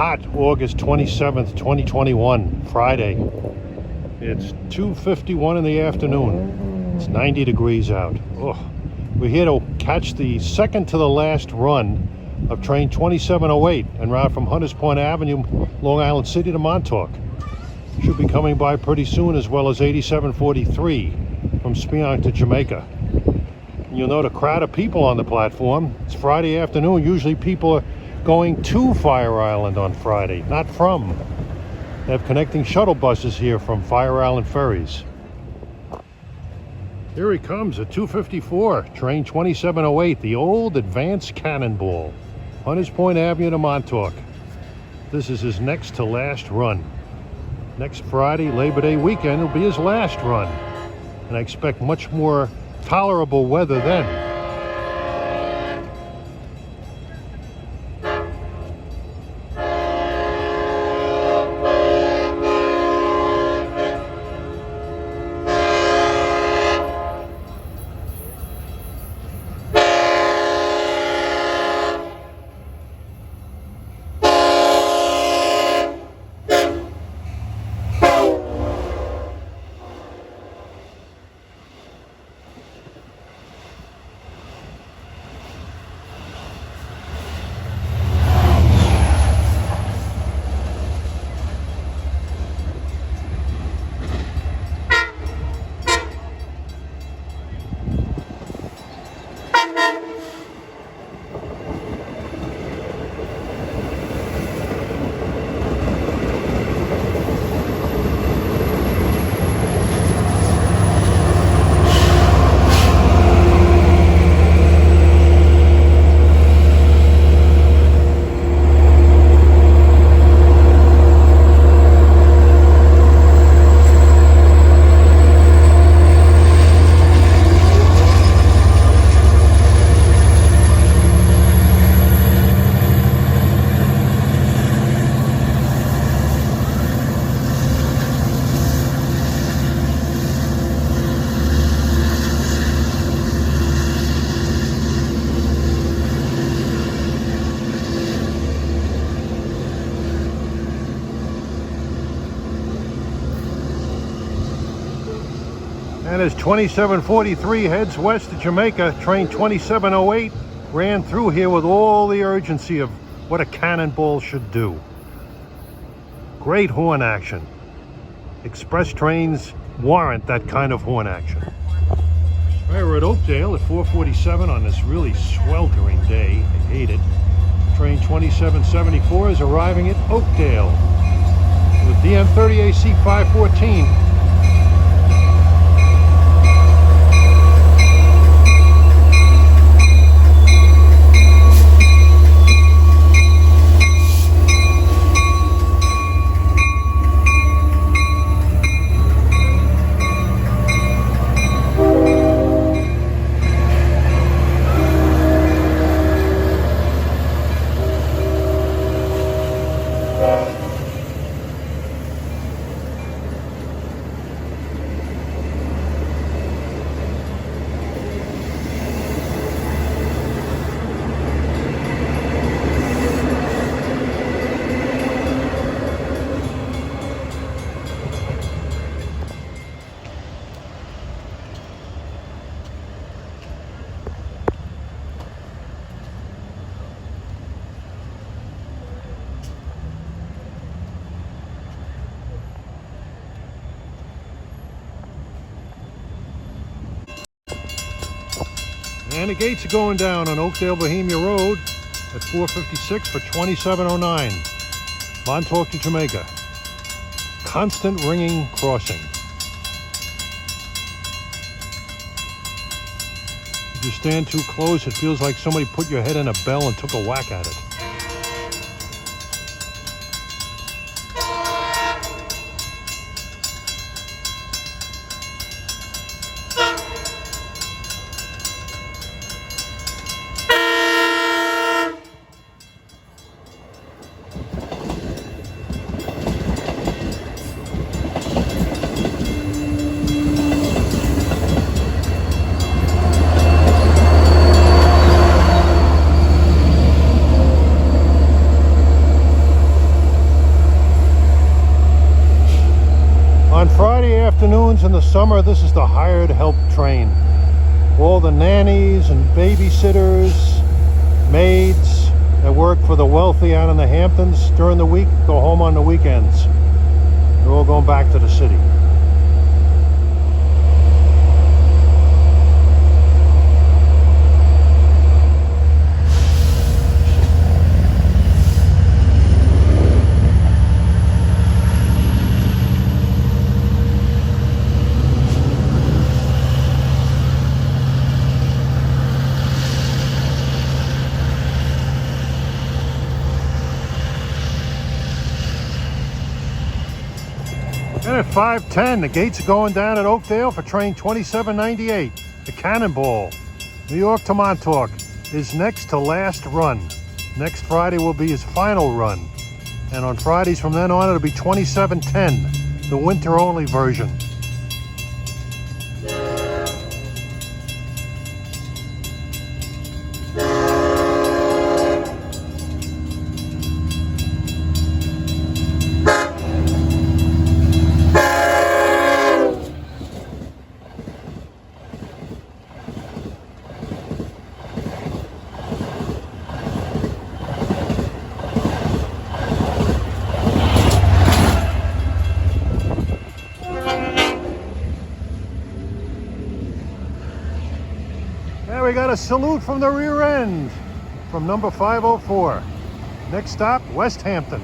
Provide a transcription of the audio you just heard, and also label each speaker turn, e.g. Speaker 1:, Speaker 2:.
Speaker 1: hot August 27th, 2021, Friday. It's 2:51 in the afternoon. It's 90 degrees out. Oh, we're here to catch the second to the last run of train 2708 en route from Hunters Point Avenue, Long Island City to Montauk. Should be coming by pretty soon, as well as 8743 from Speonk to Jamaica. You'll note a crowd of people on the platform. It's Friday afternoon. Usually people are going to Fire Island on Friday, not from. They have connecting shuttle buses here from Fire Island ferries. Here he comes at 2:54, train 2708, the old advanced cannonball, Hunters Point Avenue to Montauk. This is his next to last run. Next Friday, Labor Day weekend, will be his last run. And I expect much more tolerable weather then. And as 2743 heads west to Jamaica, train 2708 ran through here with all the urgency of what a cannonball should do. Great horn action. Express trains warrant that kind of horn action. All right, we're at Oakdale at 4:47 on this really sweltering day. I hate it. Train 2774 is arriving at Oakdale with DM30 AC 514. And the gates are going down on Oakdale Bohemia Road at 4:56 for 2709. Montauk to Jamaica. Constant ringing crossing. If you stand too close, it feels like somebody put your head in a bell and took a whack at it. happens in the summer, this is the hired help train. All the nannies and babysitters, maids that work for the wealthy out in the Hamptons during the week go home on the weekends. They're all going back to the city. And at 5:10, the gates are going down at Oakdale for train 2798. The Cannonball, New York to Montauk, is next to last run. Next Friday will be his final run. And on Fridays from then on, it'll be 2710, the winter-only version. There we got a salute from the rear end from number 504. Next stop, West Hampton.